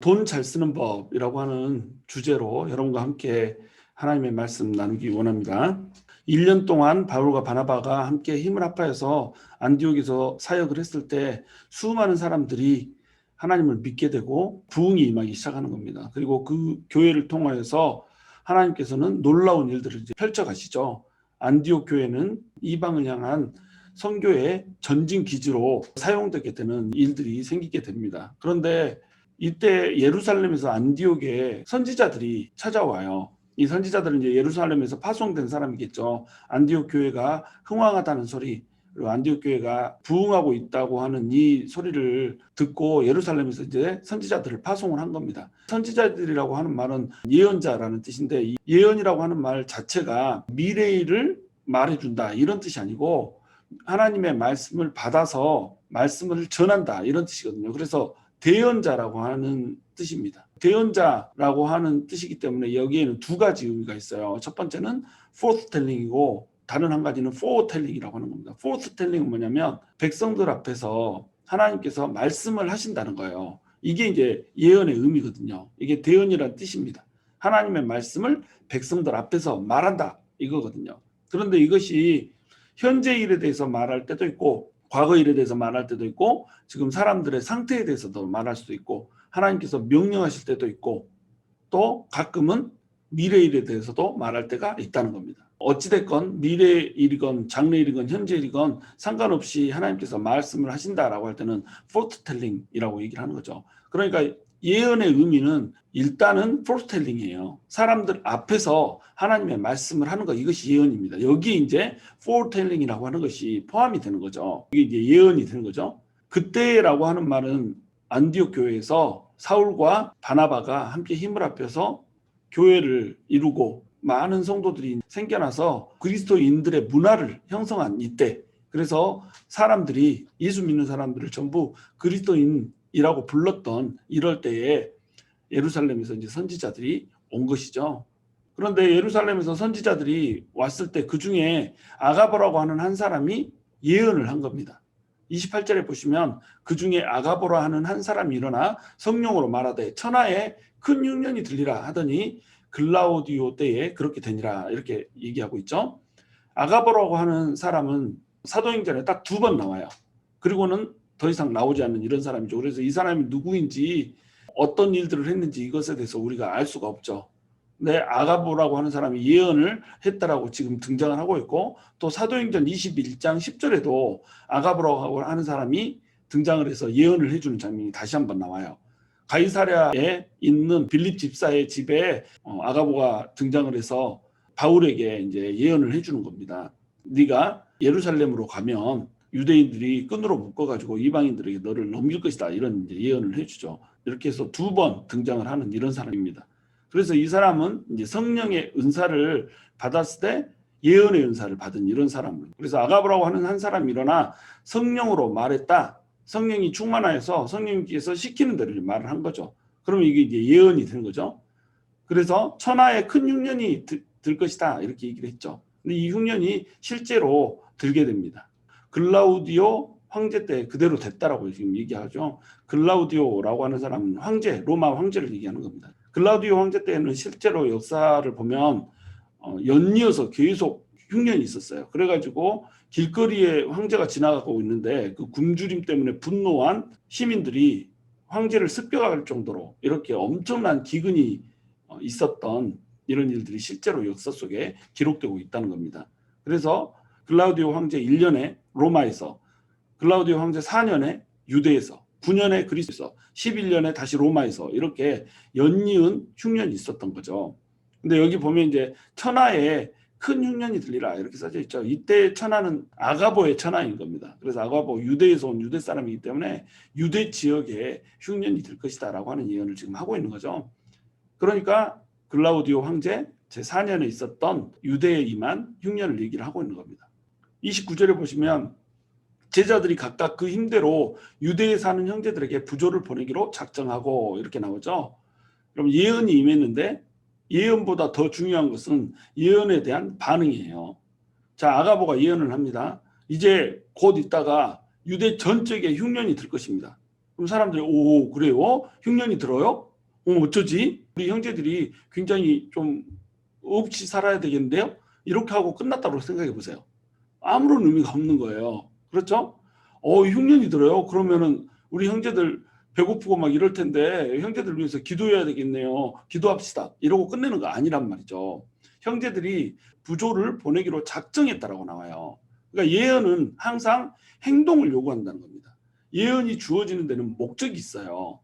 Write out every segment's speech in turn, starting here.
돈 잘 쓰는 법이라고 하는 주제로 여러분과 함께 하나님의 말씀 나누기 원합니다. 1년 동안 바울과 바나바가 함께 힘을 합하여서 안디옥에서 사역을 했을 때 수많은 사람들이 하나님을 믿게 되고 부흥이 임하기 시작하는 겁니다. 그리고 그 교회를 통하여서 하나님께서는 놀라운 일들을 이제 펼쳐가시죠. 안디옥 교회는 이방을 향한 선교의 전진 기지로 사용되게 되는 일들이 생기게 됩니다. 그런데 이때 예루살렘에서 안디옥에 선지자들이 찾아와요. 이 선지자들은 이제 예루살렘에서 파송된 사람이겠죠. 안디옥 교회가 흥왕하다는 소리, 그리고 안디옥 교회가 부흥하고 있다고 하는 이 소리를 듣고 예루살렘에서 이제 선지자들을 파송을 한 겁니다. 선지자들이라고 하는 말은 예언자라는 뜻인데, 이 예언이라고 하는 말 자체가 미래를 말해준다 이런 뜻이 아니고 하나님의 말씀을 받아서 말씀을 전한다 이런 뜻이거든요. 그래서 대언자라고 하는 뜻입니다. 대언자라고 하는 뜻이기 때문에 여기에는 두 가지 의미가 있어요. 첫 번째는 forthtelling이고 다른 한 가지는 foretelling이라고 하는 겁니다. forthtelling은 뭐냐면 백성들 앞에서 하나님께서 말씀을 하신다는 거예요. 이게 이제 예언의 의미거든요. 이게 대언이라는 뜻입니다. 하나님의 말씀을 백성들 앞에서 말한다 이거거든요. 그런데 이것이 현재 일에 대해서 말할 때도 있고 과거 일에 대해서 말할 때도 있고 지금 사람들의 상태에 대해서도 말할 수도 있고 하나님께서 명령하실 때도 있고 또 가끔은 미래 일에 대해서도 말할 때가 있다는 겁니다. 어찌됐건 미래 일이건 장래 일이건 현재 일이건 상관없이 하나님께서 말씀을 하신다라고 할 때는 forthtelling이라고 얘기를 하는 거죠. 그러니까 예언의 의미는 일단은 forthtelling이에요. 사람들 앞에서 하나님의 말씀을 하는 것, 이것이 예언입니다. 여기에 이제 foretelling이라고 하는 것이 포함이 되는 거죠. 이게 이제 예언이 되는 거죠. 그때라고 하는 말은 안디옥 교회에서 사울과 바나바가 함께 힘을 합해서 교회를 이루고 많은 성도들이 생겨나서 그리스도인들의 문화를 형성한 이때, 그래서 사람들이 예수 믿는 사람들을 전부 그리스도인이라고 불렀던 이럴 때에 예루살렘에서 이제 선지자들이 온 것이죠. 그런데 예루살렘에서 선지자들이 왔을 때 그 중에 아가보라고 하는 한 사람이 예언을 한 겁니다. 28절에 보시면 그 중에 아가보라 하는 한 사람이 일어나 성령으로 말하되 천하에 큰 흉년이 들리라 하더니 글라우디오 때에 그렇게 되니라 이렇게 얘기하고 있죠. 아가보라고 하는 사람은 사도행전에 딱 2번 나와요. 그리고는 더 이상 나오지 않는 이런 사람이죠. 그래서 이 사람이 누구인지 어떤 일들을 했는지 이것에 대해서 우리가 알 수가 없죠. 근데 아가보라고 하는 사람이 예언을 했다라고 지금 등장을 하고 있고 또 사도행전 21장 10절에도 아가보라고 하는 사람이 등장을 해서 예언을 해주는 장면이 다시 한번 나와요. 가이사랴에 있는 빌립 집사의 집에 아가보가 등장을 해서 바울에게 이제 예언을 해주는 겁니다. 네가 예루살렘으로 가면 유대인들이 끈으로 묶어가지고 이방인들에게 너를 넘길 것이다 이런 이제 예언을 해주죠. 이렇게 해서 2번 등장을 하는 이런 사람입니다. 그래서 이 사람은 이제 성령의 은사를 받았을 때 예언의 은사를 받은 이런 사람입니다. 그래서 아가보라고 하는 한 사람이 일어나 성령으로 말했다. 성령이 충만하여서 성령께서 시키는 대로 말을 한 거죠. 그러면 이게 이제 예언이 되는 거죠. 그래서 천하에 큰 흉년이 들 것이다 이렇게 얘기를 했죠. 근데 이 흉년이 실제로 들게 됩니다. 글라우디오 황제 때 그대로 됐다라고 지금 얘기하죠. 글라우디오라고 하는 사람은 황제, 로마 황제를 얘기하는 겁니다. 글라우디오 황제 때는 실제로 역사를 보면 연이어서 계속 흉년이 있었어요. 그래가지고 길거리에 황제가 지나가고 있는데 그 굶주림 때문에 분노한 시민들이 황제를 습격할 정도로 이렇게 엄청난 기근이 있었던 이런 일들이 실제로 역사 속에 기록되고 있다는 겁니다. 그래서 글라우디오 황제 1년에 로마에서, 글라우디오 황제 4년에 유대에서, 9년에 그리스에서, 11년에 다시 로마에서 이렇게 연이은 흉년이 있었던 거죠. 근데 여기 보면 이제 천하에 큰 흉년이 들리라 이렇게 써져 있죠. 이때 천하는 아가보의 천하인 겁니다. 그래서 아가보 유대에서 온 유대 사람이기 때문에 유대 지역에 흉년이 들 것이다라고 하는 예언을 지금 하고 있는 거죠. 그러니까 글라우디오 황제 제4년에 있었던 유대에 임한 흉년을 얘기를 하고 있는 겁니다. 29절에 보시면 제자들이 각각 그 힘대로 유대에 사는 형제들에게 부조를 보내기로 작정하고 이렇게 나오죠. 그럼 예언이 임했는데 예언보다 더 중요한 것은 예언에 대한 반응이에요. 자, 아가보가 예언을 합니다. 이제 곧 있다가 유대 전적에 흉년이 들 것입니다. 그럼 사람들이 오 그래요? 흉년이 들어요? 어쩌지? 우리 형제들이 굉장히 좀 없이 살아야 되겠는데요? 이렇게 하고 끝났다고 생각해 보세요. 아무런 의미가 없는 거예요. 그렇죠? 흉년이 들어요. 그러면은 우리 형제들 배고프고 막 이럴 텐데 형제들 위해서 기도해야 되겠네요. 기도합시다. 이러고 끝내는 거 아니란 말이죠. 형제들이 부조를 보내기로 작정했다라고 나와요. 그러니까 예언은 항상 행동을 요구한다는 겁니다. 예언이 주어지는 데는 목적이 있어요.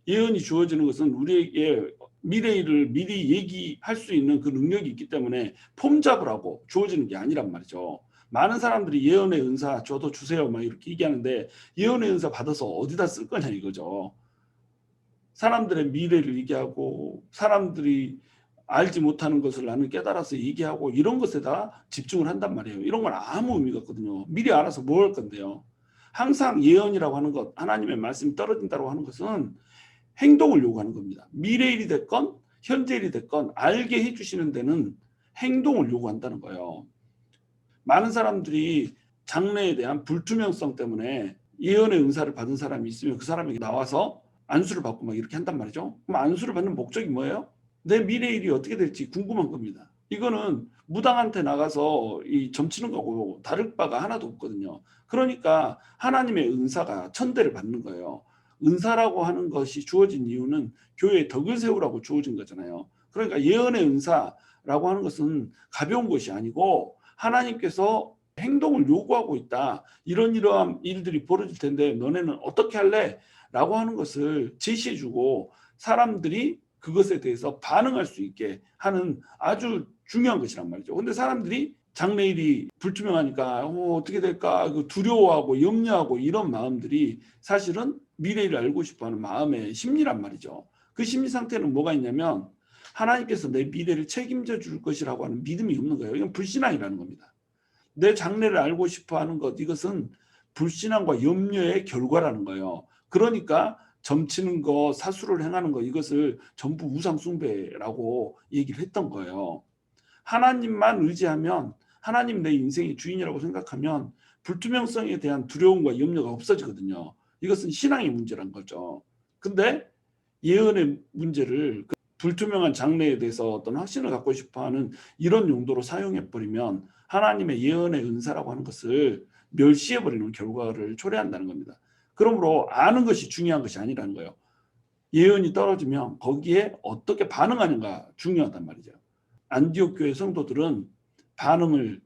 예언이 주어지는 것은 우리에게 미래를 미리 얘기할 수 있는 그 능력이 있기 때문에 폼 잡으라고 주어지는 게 아니란 말이죠. 많은 사람들이 예언의 은사 저도 주세요 막 이렇게 얘기하는데 예언의 은사 받아서 어디다 쓸 거냐 이거죠. 사람들의 미래를 얘기하고 사람들이 알지 못하는 것을 나는 깨달아서 얘기하고 이런 것에다 집중을 한단 말이에요. 이런 건 아무 의미가 없거든요. 미리 알아서 뭐 할 건데요. 항상 예언이라고 하는 것, 하나님의 말씀이 떨어진다고 하는 것은 행동을 요구하는 겁니다. 미래일이 됐건 현재일이 됐건 알게 해주시는 데는 행동을 요구한다는 거예요. 많은 사람들이 장래에 대한 불투명성 때문에 예언의 은사를 받은 사람이 있으면 그 사람에게 나와서 안수를 받고 막 이렇게 한단 말이죠. 그럼 안수를 받는 목적이 뭐예요? 내 미래일이 어떻게 될지 궁금한 겁니다. 이거는 무당한테 나가서 이 점치는 거고 다를 바가 하나도 없거든요. 그러니까 하나님의 은사가 천대를 받는 거예요. 은사라고 하는 것이 주어진 이유는 교회에 덕을 세우라고 주어진 거잖아요. 그러니까 예언의 은사라고 하는 것은 가벼운 것이 아니고 하나님께서 행동을 요구하고 있다. 이러한 일들이 벌어질 텐데 너네는 어떻게 할래? 라고 하는 것을 제시해주고 사람들이 그것에 대해서 반응할 수 있게 하는 아주 중요한 것이란 말이죠. 근데 사람들이 장래일이 불투명하니까 어떻게 될까 두려워하고 염려하고 이런 마음들이 사실은 미래를 알고 싶어하는 마음의 심리란 말이죠. 그 심리 상태는 뭐가 있냐면 하나님께서 내 미래를 책임져 줄 것이라고 하는 믿음이 없는 거예요. 이건 불신앙이라는 겁니다. 내 장래를 알고 싶어하는 것 이것은 불신앙과 염려의 결과라는 거예요. 그러니까 점치는 거, 사수를 행하는 거 이것을 전부 우상 숭배라고 얘기를 했던 거예요. 하나님만 의지하면 하나님 내 인생의 주인이라고 생각하면 불투명성에 대한 두려움과 염려가 없어지거든요. 이것은 신앙의 문제란 거죠. 근데 예언의 문제를 불투명한 장래에 대해서 어떤 확신을 갖고 싶어하는 이런 용도로 사용해버리면 하나님의 예언의 은사라고 하는 것을 멸시해버리는 결과를 초래한다는 겁니다. 그러므로 아는 것이 중요한 것이 아니라는 거예요. 예언이 떨어지면 거기에 어떻게 반응하는가 중요하단 말이죠. 안디옥 교회 성도들은 반응을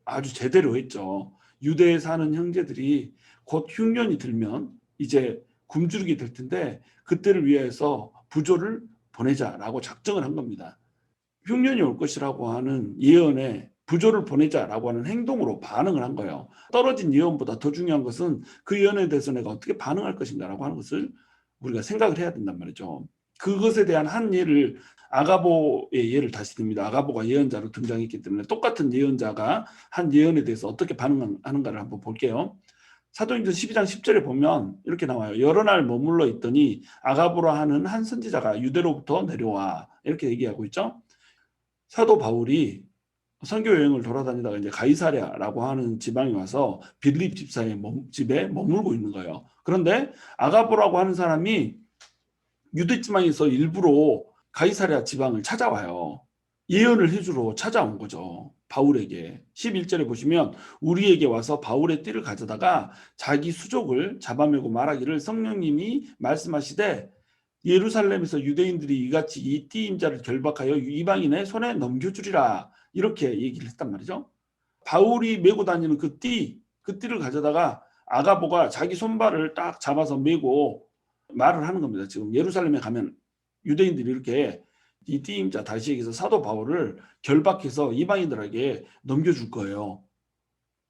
아주 제대로 했죠. 유대에 사는 형제들이 곧 흉년이 들면 이제 굶주리게 될 텐데 그때를 위해서 부조를 보내자라고 작정을 한 겁니다. 흉년이 올 것이라고 하는 예언에 부조를 보내자라고 하는 행동으로 반응을 한 거예요. 떨어진 예언보다 더 중요한 것은 그 예언에 대해서 내가 어떻게 반응할 것인가라고 하는 것을 우리가 생각을 해야 된단 말이죠. 그것에 대한 한 예를 아가보의 예를 다시 듭니다. 아가보가 예언자로 등장했기 때문에 똑같은 예언자가 한 예언에 대해서 어떻게 반응하는가를 한번 볼게요. 사도행전 12장 10절에 보면 이렇게 나와요. 여러 날 머물러 있더니 아가보라 하는 한 선지자가 유대로부터 내려와 이렇게 얘기하고 있죠. 사도 바울이 선교 여행을 돌아다니다가 이제 가이사랴라고 하는 지방에 와서 빌립 집사의 집에 머물고 있는 거예요. 그런데 아가보라고 하는 사람이 유대 지방에서 일부러 가이사랴 지방을 찾아와요. 예언을 해주러 찾아온 거죠. 바울에게. 11절에 보시면 우리에게 와서 바울의 띠를 가져다가 자기 수족을 잡아매고 말하기를 성령님이 말씀하시되 예루살렘에서 유대인들이 이같이 이 띠 임자를 결박하여 이방인의 손에 넘겨주리라 이렇게 얘기를 했단 말이죠. 바울이 메고 다니는 그 띠를 가져다가 아가보가 자기 손발을 딱 잡아서 메고 말을 하는 겁니다. 지금 예루살렘에 가면 유대인들이 이렇게 이 띠임자 다시에게서 사도 바울을 결박해서 이방인들에게 넘겨줄 거예요.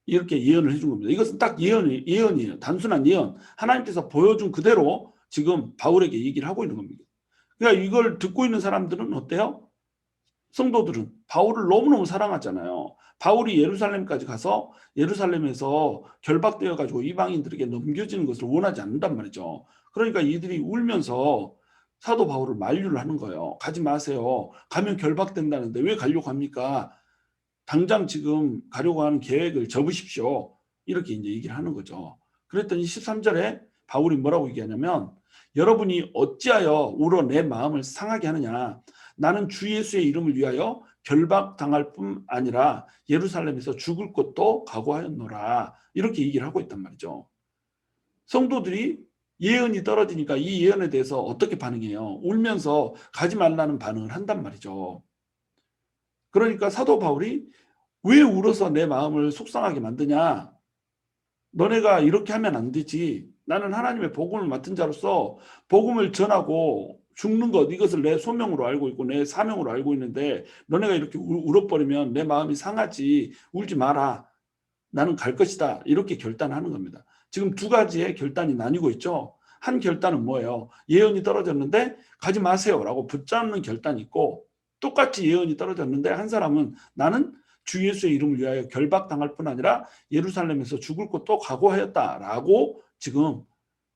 이렇게 예언을 해준 겁니다. 이것은 딱 예언이에요. 단순한 예언. 하나님께서 보여준 그대로 지금 바울에게 얘기를 하고 있는 겁니다. 그러니까 이걸 듣고 있는 사람들은 어때요? 성도들은 바울을 너무너무 사랑하잖아요. 바울이 예루살렘까지 가서 예루살렘에서 결박되어 가지고 이방인들에게 넘겨지는 것을 원하지 않는단 말이죠. 그러니까 이들이 울면서 사도 바울을 만류를 하는 거예요. 가지 마세요. 가면 결박된다는데 왜 가려고 합니까? 당장 지금 가려고 하는 계획을 접으십시오. 이렇게 이제 얘기를 하는 거죠. 그랬더니 13절에 바울이 뭐라고 얘기하냐면 여러분이 어찌하여 울어 내 마음을 상하게 하느냐. 나는 주 예수의 이름을 위하여 결박당할 뿐 아니라 예루살렘에서 죽을 것도 각오하였노라. 이렇게 얘기를 하고 있단 말이죠. 성도들이 예언이 떨어지니까 이 예언에 대해서 어떻게 반응해요? 울면서 가지 말라는 반응을 한단 말이죠. 그러니까 사도 바울이 왜 울어서 내 마음을 속상하게 만드냐? 너네가 이렇게 하면 안 되지. 나는 하나님의 복음을 맡은 자로서 복음을 전하고 죽는 것, 이것을 내 소명으로 알고 있고 내 사명으로 알고 있는데 너네가 이렇게 울어버리면 내 마음이 상하지. 울지 마라. 나는 갈 것이다. 이렇게 결단하는 겁니다. 지금 두 가지의 결단이 나뉘고 있죠. 한 결단은 뭐예요? 예언이 떨어졌는데 가지 마세요라고 붙잡는 결단이 있고, 똑같이 예언이 떨어졌는데 한 사람은 나는 주 예수의 이름을 위하여 결박당할 뿐 아니라 예루살렘에서 죽을 것도 각오하였다라고 지금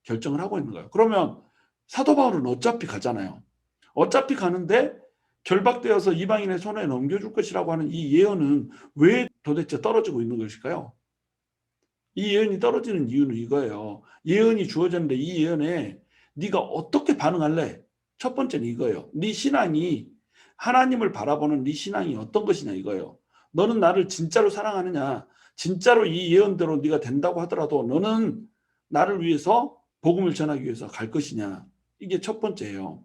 결정을 하고 있는 거예요. 그러면 사도 바울은 어차피 가잖아요. 어차피 가는데 결박되어서 이방인의 손에 넘겨줄 것이라고 하는 이 예언은 왜 도대체 떨어지고 있는 것일까요? 이 예언이 떨어지는 이유는 이거예요. 예언이 주어졌는데 이 예언에 네가 어떻게 반응할래? 첫 번째는 이거예요. 네 신앙이, 하나님을 바라보는 네 신앙이 어떤 것이냐 이거예요. 너는 나를 진짜로 사랑하느냐? 진짜로 이 예언대로 네가 된다고 하더라도 너는 나를 위해서 복음을 전하기 위해서 갈 것이냐? 이게 첫 번째예요.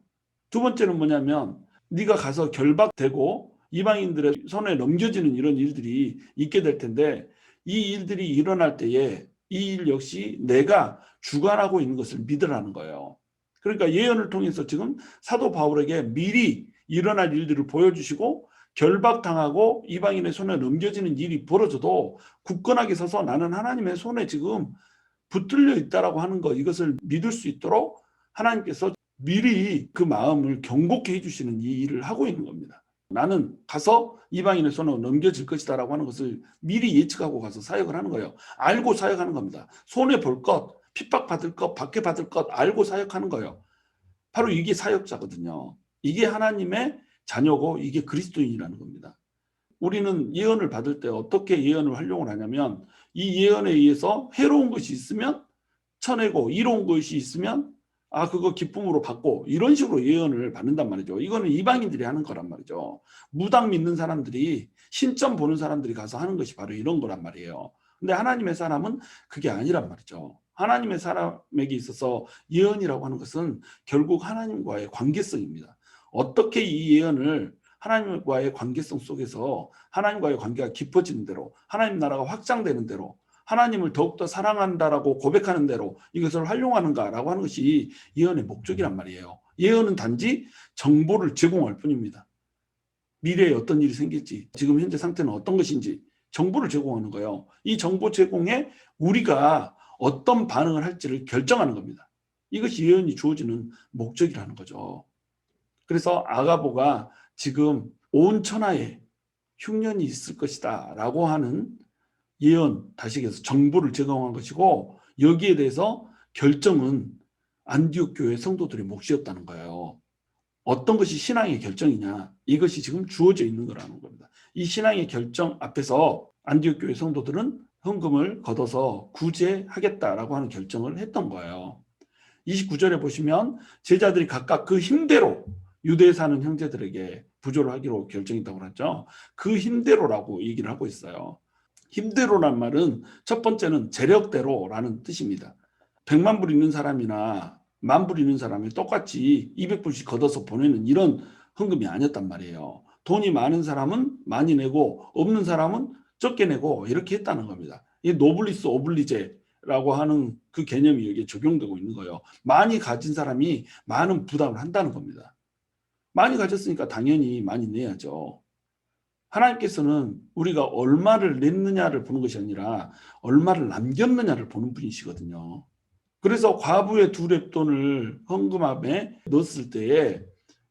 두 번째는 뭐냐면 네가 가서 결박되고 이방인들의 손에 넘겨지는 이런 일들이 있게 될 텐데 이 일들이 일어날 때에 이 일 역시 내가 주관하고 있는 것을 믿으라는 거예요. 그러니까 예언을 통해서 지금 사도 바울에게 미리 일어날 일들을 보여주시고 결박당하고 이방인의 손에 넘겨지는 일이 벌어져도 굳건하게 서서 나는 하나님의 손에 지금 붙들려 있다라고 하는 것, 이것을 믿을 수 있도록 하나님께서 미리 그 마음을 경고케 해주시는 이 일을 하고 있는 겁니다. 나는 가서 이방인의 손으로 넘겨질 것이다라고 하는 것을 미리 예측하고 가서 사역을 하는 거예요. 알고 사역하는 겁니다. 손해 볼 것, 핍박받을 것, 박해받을 것 알고 사역하는 거예요. 바로 이게 사역자거든요. 이게 하나님의 자녀고 이게 그리스도인이라는 겁니다. 우리는 예언을 받을 때 어떻게 예언을 활용을 하냐면 이 예언에 의해서 해로운 것이 있으면 쳐내고 이로운 것이 있으면 그거 기쁨으로 받고 이런 식으로 예언을 받는단 말이죠. 이거는 이방인들이 하는 거란 말이죠. 무당 믿는 사람들이 신점 보는 사람들이 가서 하는 것이 바로 이런 거란 말이에요. 근데 하나님의 사람은 그게 아니란 말이죠. 하나님의 사람에게 있어서 예언이라고 하는 것은 결국 하나님과의 관계성입니다. 어떻게 이 예언을 하나님과의 관계성 속에서 하나님과의 관계가 깊어지는 대로 하나님 나라가 확장되는 대로 하나님을 더욱더 사랑한다라고 고백하는 대로 이것을 활용하는가라고 하는 것이 예언의 목적이란 말이에요. 예언은 단지 정보를 제공할 뿐입니다. 미래에 어떤 일이 생길지, 지금 현재 상태는 어떤 것인지 정보를 제공하는 거예요. 이 정보 제공에 우리가 어떤 반응을 할지를 결정하는 겁니다. 이것이 예언이 주어지는 목적이라는 거죠. 그래서 아가보가 지금 온 천하에 흉년이 있을 것이다 라고 하는 예언, 다시 얘기해서 정보를 제공한 것이고 여기에 대해서 결정은 안디옥 교회 성도들의 몫이었다는 거예요. 어떤 것이 신앙의 결정이냐, 이것이 지금 주어져 있는 거라는 겁니다. 이 신앙의 결정 앞에서 안디옥 교회 성도들은 헌금을 걷어서 구제하겠다라고 하는 결정을 했던 거예요. 29절에 보시면 제자들이 각각 그 힘대로 유대에 사는 형제들에게 부조를 하기로 결정했다고 그랬죠. 그 힘대로라고 얘기를 하고 있어요. 힘대로란 말은 첫 번째는 재력대로라는 뜻입니다. 100만 불 있는 사람이나 10,000불 있는 사람이 똑같이 200불씩 걷어서 보내는 이런 헌금이 아니었단 말이에요. 돈이 많은 사람은 많이 내고 없는 사람은 적게 내고 이렇게 했다는 겁니다. 이 노블리스 오블리제라고 하는 그 개념이 여기에 적용되고 있는 거예요. 많이 가진 사람이 많은 부담을 한다는 겁니다. 많이 가졌으니까 당연히 많이 내야죠. 하나님께서는 우리가 얼마를 냈느냐를 보는 것이 아니라 얼마를 남겼느냐를 보는 분이시거든요. 그래서 과부의 2렙돈을 헌금함에 넣었을 때에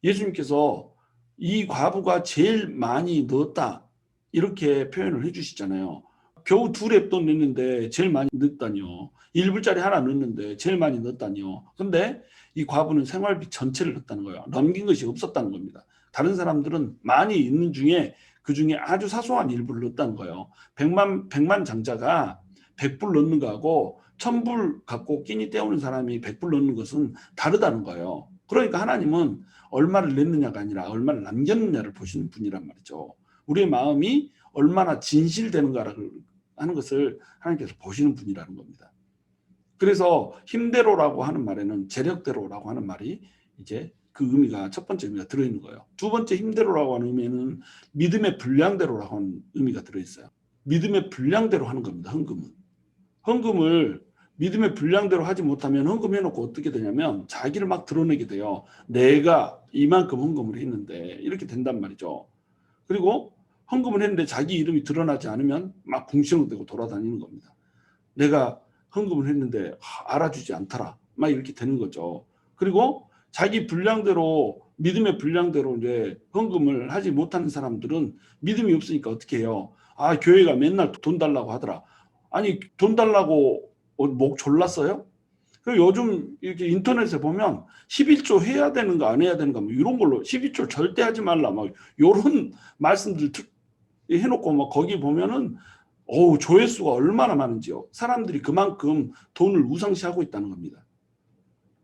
예수님께서 이 과부가 제일 많이 넣었다 이렇게 표현을 해주시잖아요. 겨우 2렙돈 냈는데 제일 많이 넣었다니요. 1불짜리 하나 넣었는데 제일 많이 넣었다니요. 근데 이 과부는 생활비 전체를 넣었다는 거예요. 남긴 것이 없었다는 겁니다. 다른 사람들은 많이 있는 중에 그 중에 아주 사소한 일부를 넣었다는 거예요. 100만 장자가 100불 넣는 거하고 1000불 갖고 끼니 때우는 사람이 100불 넣는 것은 다르다는 거예요. 그러니까 하나님은 얼마를 냈느냐가 아니라 얼마를 남겼느냐를 보시는 분이란 말이죠. 우리의 마음이 얼마나 진실되는가를 하는 것을 하나님께서 보시는 분이라는 겁니다. 그래서 힘대로라고 하는 말에는 재력대로라고 하는 말이 이제 그 의미가 첫 번째 의미가 들어있는 거예요. 두 번째 힘대로라고 하는 의미에는 믿음의 분량대로라고 하는 의미가 들어있어요. 믿음의 분량대로 하는 겁니다. 헌금을 믿음의 분량대로 하지 못하면 헌금해놓고 어떻게 되냐면 자기를 막 드러내게 돼요. 내가 이만큼 헌금을 했는데 이렇게 된단 말이죠. 그리고 헌금을 했는데 자기 이름이 드러나지 않으면 막 궁시렁대고 돌아다니는 겁니다. 내가 헌금을 했는데 알아주지 않더라. 막 이렇게 되는 거죠. 그리고 자기 분량대로 믿음의 분량대로 이제 헌금을 하지 못하는 사람들은 믿음이 없으니까 어떻게 해요? 아, 교회가 맨날 돈 달라고 하더라. 아니, 돈 달라고 목 졸랐어요? 그리고 요즘 이렇게 인터넷에 보면 11조 해야 되는가 안 해야 되는가 뭐 이런 걸로 11조 절대 하지 말라 막 이런 말씀들 해놓고 막 거기 보면은 조회수가 얼마나 많은지요. 사람들이 그만큼 돈을 우상시하고 있다는 겁니다.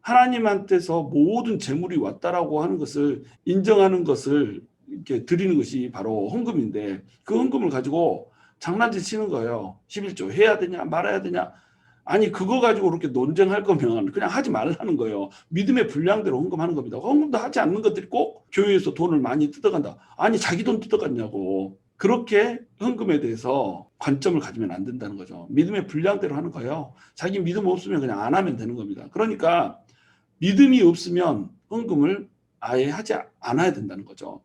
하나님한테서 모든 재물이 왔다라고 하는 것을 인정하는 것을 이렇게 드리는 것이 바로 헌금인데 그 헌금을 가지고 장난질 치는 거예요. 11조 해야 되냐 말아야 되냐. 아니 그거 가지고 그렇게 논쟁할 거면 그냥 하지 말라는 거예요. 믿음의 분량대로 헌금하는 겁니다. 헌금도 하지 않는 것들이 꼭 교회에서 돈을 많이 뜯어간다. 아니 자기 돈 뜯어갔냐고. 그렇게 헌금에 대해서 관점을 가지면 안 된다는 거죠. 믿음의 분량대로 하는 거예요. 자기 믿음 없으면 그냥 안 하면 되는 겁니다. 그러니까 믿음이 없으면 헌금을 아예 하지 않아야 된다는 거죠.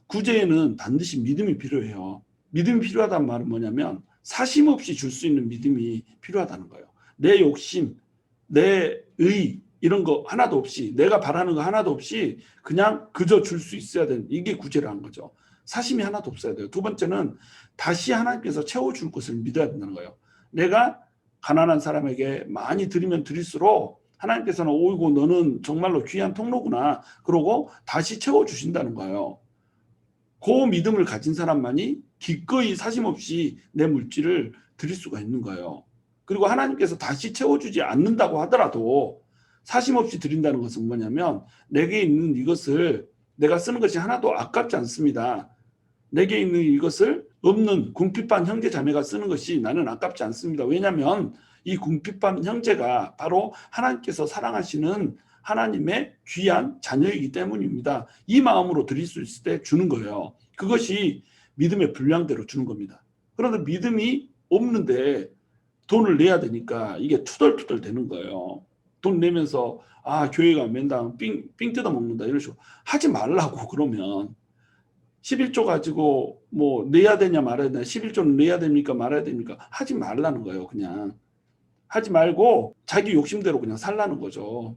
구제에는 반드시 믿음이 필요해요. 믿음이 필요하다는 말은 뭐냐면 사심 없이 줄 수 있는 믿음이 필요하다는 거예요. 내 욕심, 내 의 이런 거 하나도 없이 내가 바라는 거 하나도 없이 그냥 그저 줄 수 있어야 되는 이게 구제라는 거죠. 사심이 하나도 없어야 돼요. 두 번째는 다시 하나님께서 채워줄 것을 믿어야 된다는 거예요. 내가 가난한 사람에게 많이 드리면 드릴수록 하나님께서는 오이고 너는 정말로 귀한 통로구나. 그러고 다시 채워주신다는 거예요. 그 믿음을 가진 사람만이 기꺼이 사심 없이 내 물질을 드릴 수가 있는 거예요. 그리고 하나님께서 다시 채워주지 않는다고 하더라도 사심 없이 드린다는 것은 뭐냐면 내게 있는 이것을 내가 쓰는 것이 하나도 아깝지 않습니다. 내게 있는 이것을 없는 궁핍한 형제 자매가 쓰는 것이 나는 아깝지 않습니다. 왜냐하면 이 궁핍한 형제가 바로 하나님께서 사랑하시는 하나님의 귀한 자녀이기 때문입니다. 이 마음으로 드릴 수 있을 때 주는 거예요. 그것이 믿음의 분량대로 주는 겁니다. 그런데 믿음이 없는데 돈을 내야 되니까 이게 투덜투덜 되는 거예요. 돈 내면서 교회가 맨날 삥 뜯어 먹는다 이런 식으로 하지 말라고. 그러면 11조 가지고 뭐 내야 되냐 말아야 되냐 11조는 내야 됩니까 말아야 됩니까 하지 말라는 거예요. 그냥 하지 말고 자기 욕심대로 그냥 살라는 거죠.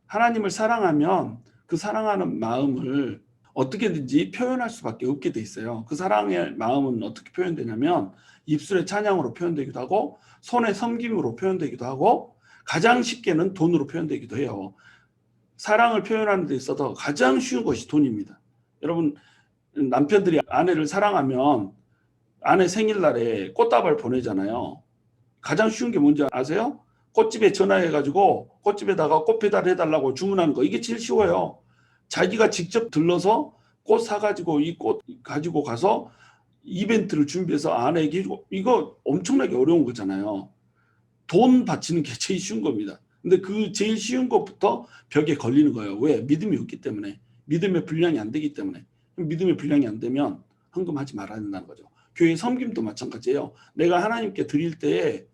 하나님을 사랑하면 그 사랑하는 마음을 어떻게든지 표현할 수밖에 없게 돼 있어요. 그 사랑의 마음은 어떻게 표현되냐면 입술의 찬양으로 표현되기도 하고 손의 섬김으로 표현되기도 하고 가장 쉽게는 돈으로 표현되기도 해요. 사랑을 표현하는 데 있어서 가장 쉬운 것이 돈입니다. 여러분 남편들이 아내를 사랑하면 아내 생일날에 꽃다발 보내잖아요. 가장 쉬운 게 뭔지 아세요? 꽃집에 전화해가지고 꽃집에다가 꽃 배달해달라고 주문하는 거. 이게 제일 쉬워요. 자기가 직접 들러서 꽃 사가지고 이 꽃 가지고 가서 이벤트를 준비해서 아내에게 이거 엄청나게 어려운 거잖아요. 돈 바치는 게 제일 쉬운 겁니다. 근데 그 제일 쉬운 것부터 벽에 걸리는 거예요. 왜? 믿음이 없기 때문에. 믿음의 분량이 안 되기 때문에. 믿음의 분량이 안 되면 헌금하지 말아야 된다는 거죠. 교회 섬김도 마찬가지예요. 내가 하나님께 드릴 때에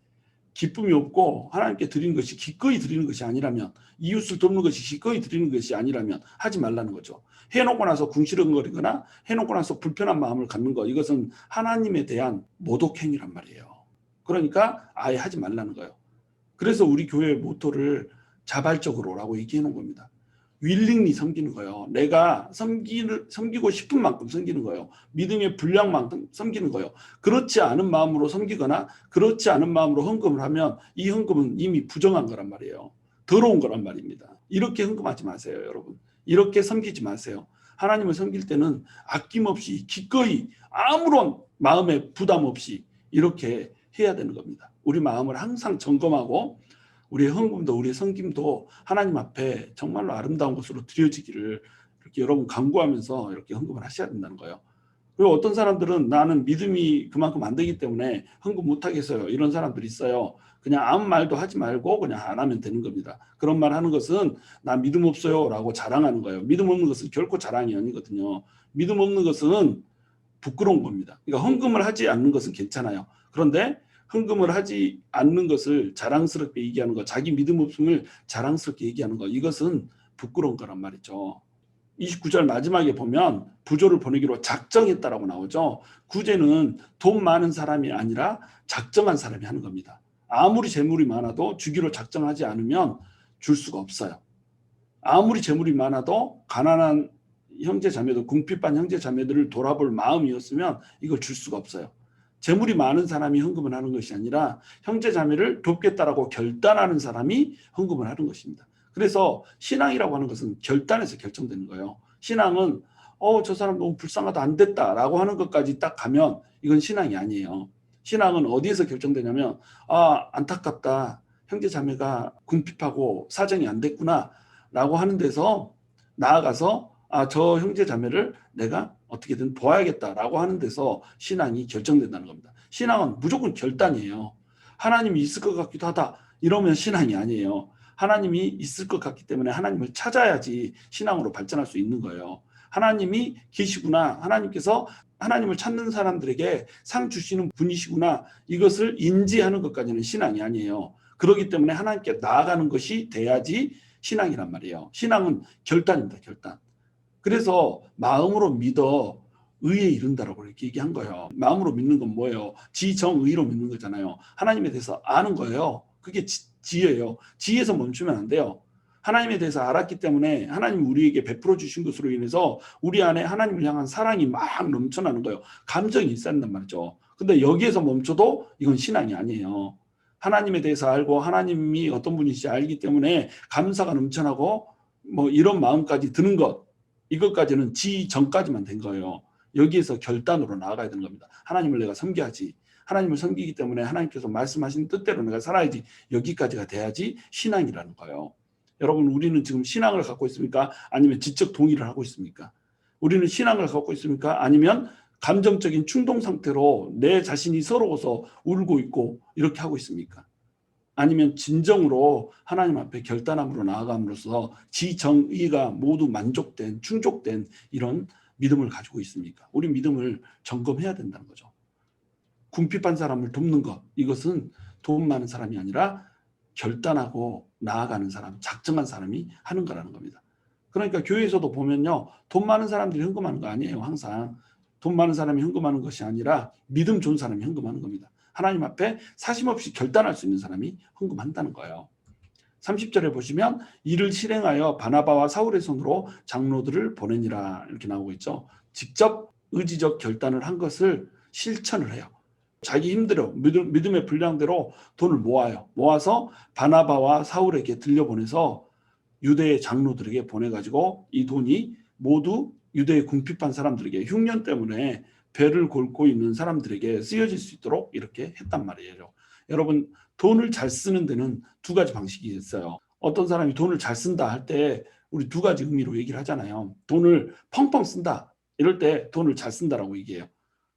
기쁨이 없고 하나님께 드리는 것이 기꺼이 드리는 것이 아니라면 이웃을 돕는 것이 기꺼이 드리는 것이 아니라면 하지 말라는 거죠. 해놓고 나서 궁시렁거리거나 해놓고 나서 불편한 마음을 갖는 것 이것은 하나님에 대한 모독행위란 말이에요. 그러니까 아예 하지 말라는 거예요. 그래서 우리 교회의 모토를 자발적으로라고 얘기해 놓은 겁니다. 윌링리 섬기는 거예요. 내가 섬기고 싶은 만큼 섬기는 거예요. 믿음의 분량만큼 섬기는 거예요. 그렇지 않은 마음으로 섬기거나 그렇지 않은 마음으로 헌금을 하면 이 헌금은 이미 부정한 거란 말이에요. 더러운 거란 말입니다. 이렇게 헌금하지 마세요, 여러분. 이렇게 섬기지 마세요. 하나님을 섬길 때는 아낌없이 기꺼이 아무런 마음에 부담 없이 이렇게 해야 되는 겁니다. 우리 마음을 항상 점검하고 우리의 헌금도 우리의 섬김도 하나님 앞에 정말로 아름다운 것으로 드려지기를 이렇게 여러분 간구하면서 이렇게 헌금을 하셔야 된다는 거예요. 그리고 어떤 사람들은 나는 믿음이 그만큼 안 되기 때문에 헌금 못 하겠어요. 이런 사람들이 있어요. 그냥 아무 말도 하지 말고 그냥 안 하면 되는 겁니다. 그런 말 하는 것은 나 믿음 없어요 라고 자랑하는 거예요. 믿음 없는 것은 결코 자랑이 아니거든요. 믿음 없는 것은 부끄러운 겁니다. 그러니까 헌금을 하지 않는 것은 괜찮아요. 그런데 헌금을 하지 않는 것을 자랑스럽게 얘기하는 것, 자기 믿음 없음을 자랑스럽게 얘기하는 것, 이것은 부끄러운 거란 말이죠. 29절 마지막에 보면 부조를 보내기로 작정했다라고 나오죠. 구제는 돈 많은 사람이 아니라 작정한 사람이 하는 겁니다. 아무리 재물이 많아도 주기로 작정하지 않으면 줄 수가 없어요. 아무리 재물이 많아도 가난한 형제 자매들, 궁핍한 형제 자매들을 돌아볼 마음이었으면 이걸 줄 수가 없어요. 재물이 많은 사람이 헌금을 하는 것이 아니라 형제 자매를 돕겠다라고 결단하는 사람이 헌금을 하는 것입니다. 그래서 신앙이라고 하는 것은 결단에서 결정되는 거예요. 신앙은 저 사람 너무 불쌍하다 안 됐다라고 하는 것까지 딱 가면 이건 신앙이 아니에요. 신앙은 어디에서 결정되냐면 안타깝다. 형제 자매가 궁핍하고 사정이 안 됐구나 라고 하는 데서 나아가서 저 형제 자매를 내가 어떻게든 도와야겠다라고 하는 데서 신앙이 결정된다는 겁니다. 신앙은 무조건 결단이에요. 하나님이 있을 것 같기도 하다 이러면 신앙이 아니에요. 하나님이 있을 것 같기 때문에 하나님을 찾아야지 신앙으로 발전할 수 있는 거예요. 하나님이 계시구나. 하나님께서 하나님을 찾는 사람들에게 상 주시는 분이시구나. 이것을 인지하는 것까지는 신앙이 아니에요. 그렇기 때문에 하나님께 나아가는 것이 돼야지 신앙이란 말이에요. 신앙은 결단입니다. 결단. 그래서 마음으로 믿어 의에 이른다라고 이렇게 얘기한 거예요. 마음으로 믿는 건 뭐예요? 지정의로 믿는 거잖아요. 하나님에 대해서 아는 거예요. 그게 지혜예요. 지혜에서 멈추면 안 돼요. 하나님에 대해서 알았기 때문에 하나님 우리에게 베풀어 주신 것으로 인해서 우리 안에 하나님을 향한 사랑이 막 넘쳐나는 거예요. 감정이 있어야 한단 말이죠. 근데 여기에서 멈춰도 이건 신앙이 아니에요. 하나님에 대해서 알고 하나님이 어떤 분이신지 알기 때문에 감사가 넘쳐나고 이런 마음까지 드는 것, 이것까지는 지정까지만 된 거예요. 여기에서 결단으로 나아가야 되는 겁니다. 하나님을 내가 섬겨야지. 하나님을 섬기기 때문에 하나님께서 말씀하신 뜻대로 내가 살아야지. 여기까지가 돼야지 신앙이라는 거예요. 여러분, 우리는 지금 신앙을 갖고 있습니까? 아니면 지적 동의를 하고 있습니까? 우리는 신앙을 갖고 있습니까? 아니면 감정적인 충동 상태로 내 자신이 서러워서 울고 있고 이렇게 하고 있습니까? 아니면 진정으로 하나님 앞에 결단함으로 나아감으로써 지정의가 모두 만족된, 충족된 이런 믿음을 가지고 있습니까? 우리 믿음을 점검해야 된다는 거죠. 궁핍한 사람을 돕는 것, 이것은 돈 많은 사람이 아니라 결단하고 나아가는 사람, 작정한 사람이 하는 거라는 겁니다. 그러니까 교회에서도 보면요, 돈 많은 사람들이 헌금하는 거 아니에요. 항상 돈 많은 사람이 헌금하는 것이 아니라 믿음 좋은 사람이 헌금하는 겁니다. 하나님 앞에 사심없이 결단할 수 있는 사람이 헌금한다는 거예요. 30절에 보시면 이를 실행하여 바나바와 사울의 손으로 장로들을 보내니라 이렇게 나오고 있죠. 직접 의지적 결단을 한 것을 실천을 해요. 자기 힘대로 믿음의 분량대로 돈을 모아요. 모아서 바나바와 사울에게 들려보내서 유대의 장로들에게 보내가지고 이 돈이 모두 유대의 궁핍한 사람들에게 흉년 때문에 배를 골고 있는 사람들에게 쓰여질 수 있도록 이렇게 했단 말이에요. 여러분, 돈을 잘 쓰는 데는 두 가지 방식이 있어요. 어떤 사람이 돈을 잘 쓴다 할 때 우리 두 가지 의미로 얘기를 하잖아요. 돈을 펑펑 쓴다. 이럴 때 돈을 잘 쓴다라고 얘기해요.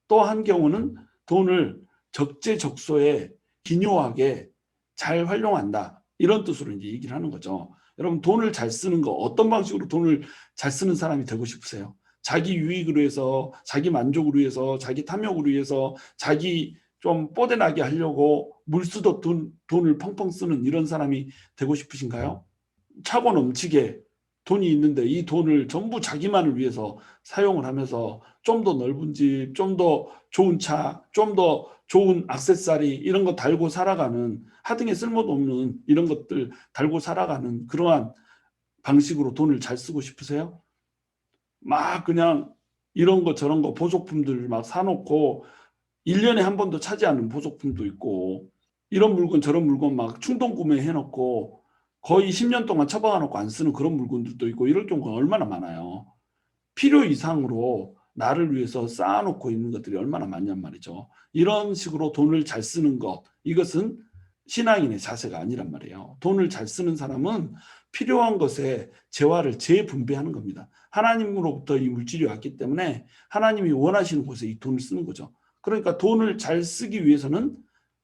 또 한 경우는 돈을 적재적소에 기묘하게 잘 활용한다. 이런 뜻으로 이제 얘기를 하는 거죠. 여러분, 돈을 잘 쓰는 거, 어떤 방식으로 돈을 잘 쓰는 사람이 되고 싶으세요? 자기 유익을 위해서, 자기 만족을 위해서, 자기 탐욕을 위해서, 자기 좀 뽀대나게 하려고 물쓰듯 돈을 펑펑 쓰는 이런 사람이 되고 싶으신가요? 차고 넘치게 돈이 있는데 이 돈을 전부 자기만을 위해서 사용을 하면서 좀 더 넓은 집, 좀 더 좋은 차, 좀 더 좋은 액세서리 이런 거 달고 살아가는, 하등에 쓸모도 없는 이런 것들 달고 살아가는 그러한 방식으로 돈을 잘 쓰고 싶으세요? 막 그냥 이런 거 저런 거 보속품들 막 사놓고 1년에 한 번도 차지 않는 보속품도 있고, 이런 물건 저런 물건 막 충동 구매해놓고 거의 10년 동안 처박아놓고 안 쓰는 그런 물건들도 있고, 이럴 경우가 얼마나 많아요. 필요 이상으로 나를 위해서 쌓아놓고 있는 것들이 얼마나 많냔 말이죠. 이런 식으로 돈을 잘 쓰는 것, 이것은 신앙인의 자세가 아니란 말이에요. 돈을 잘 쓰는 사람은 필요한 것에 재화를 재분배하는 겁니다. 하나님으로부터 이 물질이 왔기 때문에 하나님이 원하시는 곳에 이 돈을 쓰는 거죠. 그러니까 돈을 잘 쓰기 위해서는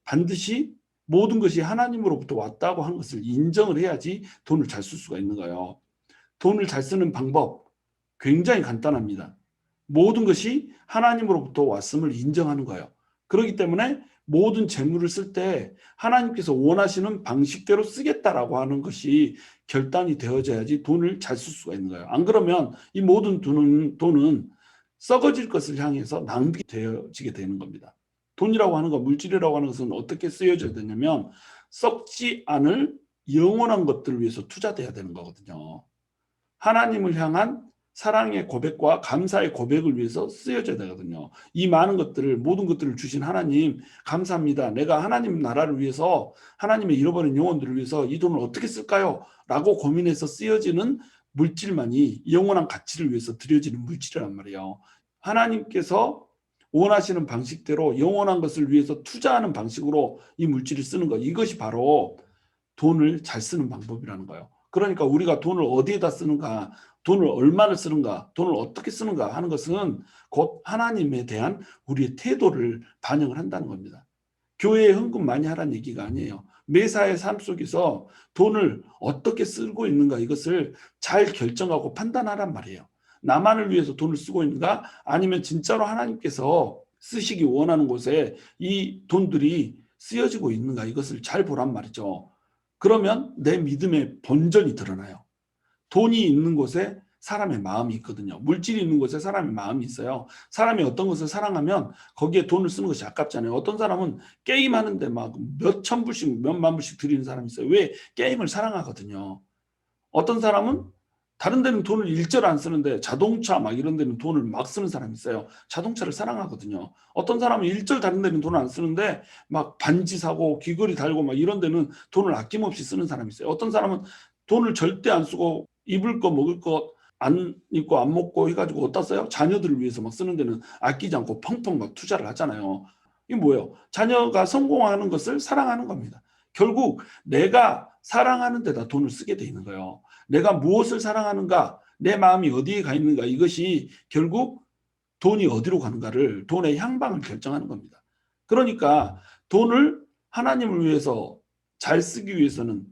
반드시 모든 것이 하나님으로부터 왔다고 한 것을 인정을 해야지 돈을 잘 쓸 수가 있는 거예요. 돈을 잘 쓰는 방법 굉장히 간단합니다. 모든 것이 하나님으로부터 왔음을 인정하는 거예요. 그렇기 때문에 모든 재물을 쓸 때 하나님께서 원하시는 방식대로 쓰겠다라고 하는 것이 결단이 되어져야지 돈을 잘 쓸 수가 있는 거예요. 안 그러면 이 모든 돈은 썩어질 것을 향해서 낭비되어지게 되는 겁니다. 돈이라고 하는 것, 물질이라고 하는 것은 어떻게 쓰여져야 되냐면 썩지 않을 영원한 것들을 위해서 투자돼야 되는 거거든요. 하나님을 향한 사랑의 고백과 감사의 고백을 위해서 쓰여져야 되거든요. 이 많은 것들을, 모든 것들을 주신 하나님 감사합니다. 내가 하나님 나라를 위해서, 하나님의 잃어버린 영혼들을 위해서 이 돈을 어떻게 쓸까요? 라고 고민해서 쓰여지는 물질만이 영원한 가치를 위해서 드려지는 물질이란 말이에요. 하나님께서 원하시는 방식대로 영원한 것을 위해서 투자하는 방식으로 이 물질을 쓰는 것, 이것이 바로 돈을 잘 쓰는 방법이라는 거예요. 그러니까 우리가 돈을 어디에다 쓰는가, 돈을 얼마나 쓰는가, 돈을 어떻게 쓰는가 하는 것은 곧 하나님에 대한 우리의 태도를 반영을 한다는 겁니다. 교회에 헌금 많이 하라는 얘기가 아니에요. 매사의 삶 속에서 돈을 어떻게 쓰고 있는가, 이것을 잘 결정하고 판단하란 말이에요. 나만을 위해서 돈을 쓰고 있는가, 아니면 진짜로 하나님께서 쓰시기 원하는 곳에 이 돈들이 쓰여지고 있는가, 이것을 잘 보란 말이죠. 그러면 내 믿음의 본전이 드러나요. 돈이 있는 곳에 사람의 마음이 있거든요. 물질이 있는 곳에 사람의 마음이 있어요. 사람이 어떤 것을 사랑하면 거기에 돈을 쓰는 것이 아깝잖아요. 어떤 사람은 게임하는데 막 몇천 불씩 몇만 불씩 드리는 사람이 있어요. 왜? 게임을 사랑하거든요. 어떤 사람은 다른 데는 돈을 일절 안 쓰는데 자동차 막 이런 데는 돈을 막 쓰는 사람이 있어요. 자동차를 사랑하거든요. 어떤 사람은 일절 다른 데는 돈을 안 쓰는데 막 반지 사고 귀걸이 달고 막 이런 데는 돈을 아낌없이 쓰는 사람이 있어요. 어떤 사람은 돈을 절대 안 쓰고 입을 거 먹을 거 안 입고 안 먹고 해가지고 어디다 써요? 자녀들을 위해서 막 쓰는 데는 아끼지 않고 펑펑 막 투자를 하잖아요. 이게 뭐예요? 자녀가 성공하는 것을 사랑하는 겁니다. 결국 내가 사랑하는 데다 돈을 쓰게 돼 있는 거예요. 내가 무엇을 사랑하는가, 내 마음이 어디에 가 있는가, 이것이 결국 돈이 어디로 가는가를, 돈의 향방을 결정하는 겁니다. 그러니까 돈을 하나님을 위해서 잘 쓰기 위해서는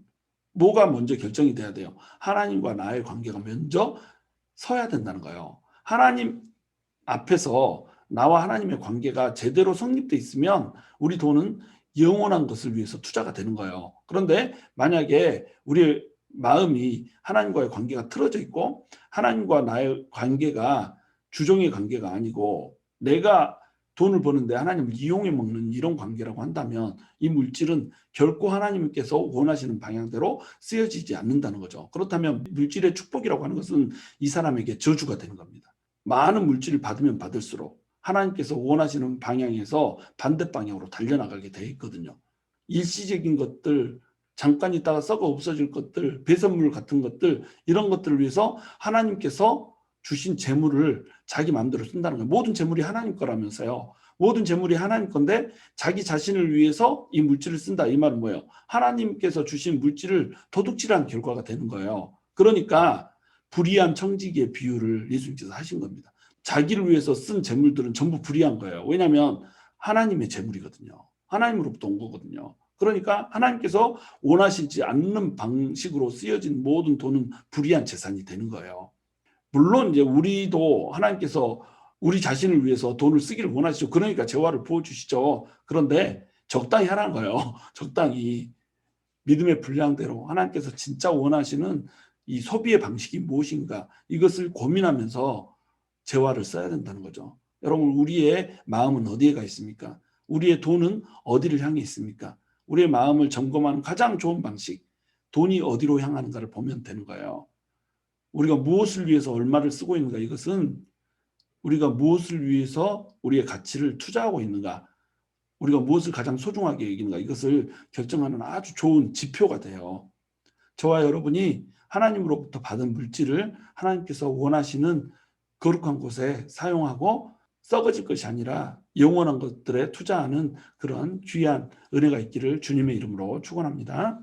뭐가 먼저 결정이 돼야 돼요? 하나님과 나의 관계가 먼저 서야 된다는 거예요. 하나님 앞에서 나와 하나님의 관계가 제대로 성립돼 있으면 우리 돈은 영원한 것을 위해서 투자가 되는 거예요. 그런데 만약에 우리의 마음이 하나님과의 관계가 틀어져 있고 하나님과 나의 관계가 주종의 관계가 아니고 내가 돈을 버는데 하나님을 이용해 먹는 이런 관계라고 한다면 이 물질은 결코 하나님께서 원하시는 방향대로 쓰여지지 않는다는 거죠. 그렇다면 물질의 축복이라고 하는 것은 이 사람에게 저주가 되는 겁니다. 많은 물질을 받으면 받을수록 하나님께서 원하시는 방향에서 반대 방향으로 달려나가게 돼 있거든요. 일시적인 것들, 잠깐 있다가 썩어 없어질 것들, 배선물 같은 것들, 이런 것들을 위해서 하나님께서 주신 재물을 자기 마음대로 쓴다는 거예요. 모든 재물이 하나님 거라면서요. 모든 재물이 하나님 건데 자기 자신을 위해서 이 물질을 쓴다. 이 말은 뭐예요? 하나님께서 주신 물질을 도둑질한 결과가 되는 거예요. 그러니까 불의한 청지기의 비유를 예수님께서 하신 겁니다. 자기를 위해서 쓴 재물들은 전부 불의한 거예요. 왜냐하면 하나님의 재물이거든요. 하나님으로부터 온 거거든요. 그러니까 하나님께서 원하시지 않는 방식으로 쓰여진 모든 돈은 불의한 재산이 되는 거예요. 물론 이제 우리도 하나님께서 우리 자신을 위해서 돈을 쓰기를 원하시죠. 그러니까 재화를 부어주시죠. 그런데 적당히 하라는 거예요. 적당히 믿음의 분량대로 하나님께서 진짜 원하시는 이 소비의 방식이 무엇인가, 이것을 고민하면서 재화를 써야 된다는 거죠. 여러분, 우리의 마음은 어디에 가 있습니까? 우리의 돈은 어디를 향해 있습니까? 우리의 마음을 점검하는 가장 좋은 방식, 돈이 어디로 향하는가를 보면 되는 거예요. 우리가 무엇을 위해서 얼마를 쓰고 있는가, 이것은 우리가 무엇을 위해서 우리의 가치를 투자하고 있는가, 우리가 무엇을 가장 소중하게 여기는가, 이것을 결정하는 아주 좋은 지표가 돼요. 저와 여러분이 하나님으로부터 받은 물질을 하나님께서 원하시는 거룩한 곳에 사용하고 썩어질 것이 아니라 영원한 것들에 투자하는 그런 귀한 은혜가 있기를 주님의 이름으로 축원합니다.